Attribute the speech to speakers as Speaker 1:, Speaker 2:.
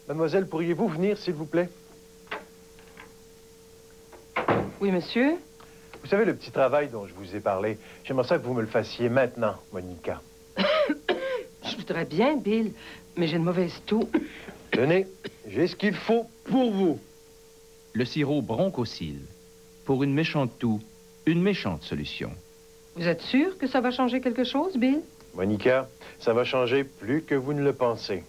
Speaker 1: Mademoiselle, pourriez-vous venir, s'il vous plaît?
Speaker 2: Oui, monsieur?
Speaker 1: Vous savez, le petit travail dont je vous ai parlé, j'aimerais ça que vous me le fassiez maintenant, Monica.
Speaker 2: Je voudrais bien, Bill, mais j'ai une mauvaise toux.
Speaker 1: Tenez, j'ai ce qu'il faut pour vous.
Speaker 3: Le sirop Bronchocil. Pour une méchante toux, une méchante solution.
Speaker 2: Vous êtes sûr que ça va changer quelque chose, Bill?
Speaker 1: Monica, ça va changer plus que vous ne le pensez.